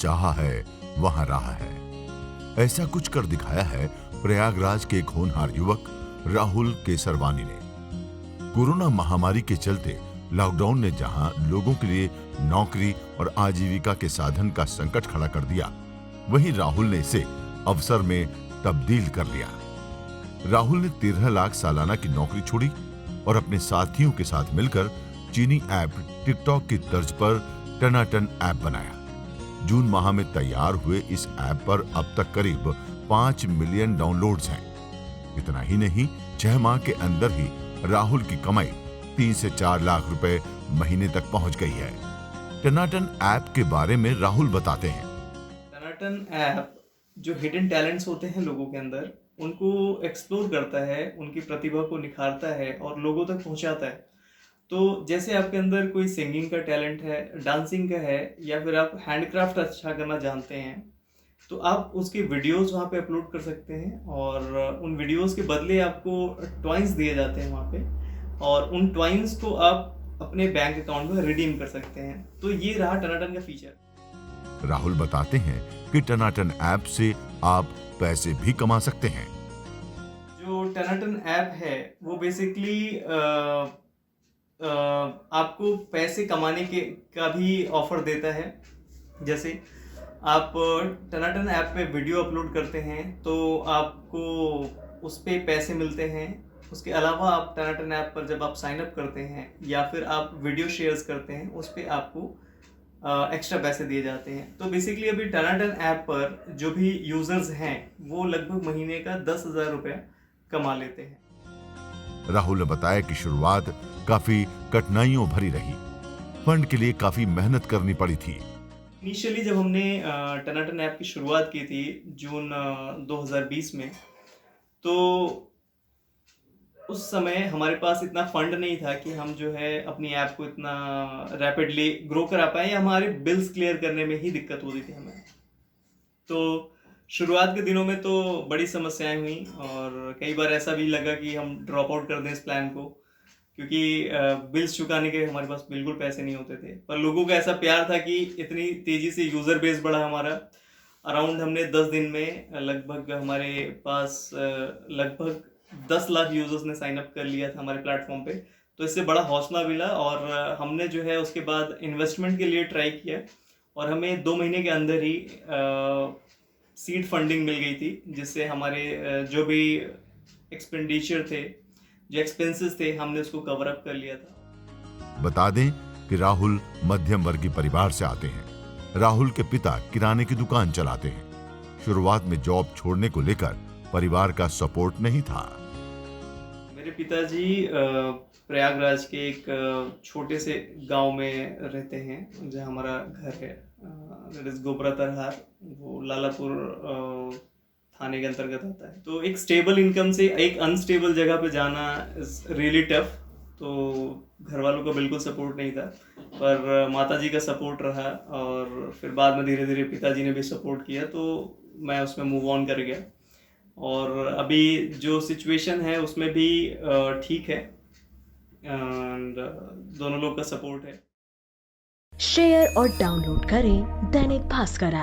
चाहा है वहां रहा है। ऐसा कुछ कर दिखाया है प्रयागराज के एक होनहार युवक राहुल केसरवानी ने। कोरोना महामारी के चलते लॉकडाउन ने जहां लोगों के लिए नौकरी और आजीविका के साधन का संकट खड़ा कर दिया, वहीं राहुल ने इसे अवसर में तब्दील कर लिया। राहुल ने 13 लाख सालाना की नौकरी छोड़ी और अपने साथियों के साथ मिलकर चीनी ऐप टिकटॉक की तर्ज पर टनाटन ऐप बनाया। जून माह में तैयार हुए इस ऐप पर अब तक करीब 5 मिलियन डाउनलोड्स हैं। इतना ही नहीं, 6 माह के अंदर ही राहुल की कमाई 3 से 4 लाख रुपए महीने तक पहुंच गई है। टनाटन ऐप के बारे में राहुल बताते हैं। टनाटन ऐप जो हिडन टैलेंट्स होते हैं लोगों के अंदर, उनको एक्सप्लोर करता है, उनकी प्रतिभा को निखारता है और लोगों तक पहुंचाता है। तो जैसे आपके अंदर कोई सिंगिंग का टैलेंट है, डांसिंग का है, या फिर आप हैंडक्राफ्ट अच्छा करना जानते हैं, तो आप उसके वीडियोस वहाँ पे अपलोड कर सकते हैं और उन वीडियोस के बदले आपको टॉइंस दिए जाते हैं वहाँ पे, और उन टॉइंस को आप अपने बैंक अकाउंट में रिडीम कर सकते हैं। तो ये रहा टनाटन का फीचर। राहुल बताते हैं कि टनाटन ऐप से आप पैसे भी कमा सकते हैं। जो टनाटन ऐप है वो बेसिकली आपको पैसे कमाने का भी ऑफर देता है। जैसे आप टनाटन ऐप पे वीडियो अपलोड करते हैं तो आपको उस पे पैसे मिलते हैं। उसके अलावा आप टनाटन ऐप पर जब आप साइन अप करते हैं या फिर आप वीडियो शेयर्स करते हैं, उस पे आपको एक्स्ट्रा पैसे दिए जाते हैं। तो बेसिकली अभी टनाटन ऐप पर जो भी यूजर्स हैं वो लगभग महीने का 10,000 रुपये कमा लेते हैं। राहुल ने बताया कि शुरुआत काफी कठिनाइयों भरी रही। फंड के लिए काफी मेहनत करनी पड़ी थी। इनिशियली जब हमने टनाटन ऐप की शुरुआत की थी जून 2020 में, तो उस समय हमारे पास इतना फंड नहीं था कि हम जो है अपनी ऐप को इतना रैपिडली ग्रो करा पाए, या हमारे बिल्स क्लियर करने में ही दिक्कत होती थी हमें। तो शुरुआत के दिनों में तो बड़ी समस्याएं हुई और कई बार ऐसा भी लगा कि हम ड्रॉप आउट कर दें इस प्लान को, क्योंकि बिल्स चुकाने के हमारे पास बिल्कुल पैसे नहीं होते थे। पर लोगों का ऐसा प्यार था कि इतनी तेज़ी से यूज़र बेस बढ़ा हमारा। अराउंड हमने 10 दिन में लगभग हमारे पास लगभग 10 लाख यूज़र्स ने साइन अप कर लिया था हमारे प्लेटफॉर्म पे। तो इससे बड़ा हौसला मिला और हमने जो है उसके बाद इन्वेस्टमेंट के लिए ट्राई किया और हमें 2 महीने के अंदर ही सीड फंडिंग मिल गई थी, जिससे हमारे जो भी एक्सपेंडिचर थे, जो एक्सपेंसेस थे, हमने उसको कवर अप कर लिया था। बता दें कि राहुल मध्यम वर्गीय परिवार से आते हैं। राहुल के पिता किराने की दुकान चलाते हैं। शुरुआत में जॉब छोड़ने को लेकर परिवार का सपोर्ट नहीं था। मेरे पिताजी प्रयागराज के एक छोटे से गांव में रहते हैं जहाँ हमारा घर है, दैट इज गोबरा तरहार, वो लालापुर थाने के अंतर्गत आता है। तो एक स्टेबल इनकम से एक अनस्टेबल जगह पे जाना इज रियली टफ। तो घर वालों का बिल्कुल सपोर्ट नहीं था, पर माताजी का सपोर्ट रहा और फिर बाद में धीरे धीरे पिताजी ने भी सपोर्ट किया, तो मैं उसमें मूव ऑन कर गया। और अभी जो सिचुएशन है उसमें भी ठीक है एंड दोनों लोग का सपोर्ट है। शेयर और डाउनलोड करें दैनिक भास्कर ऐप।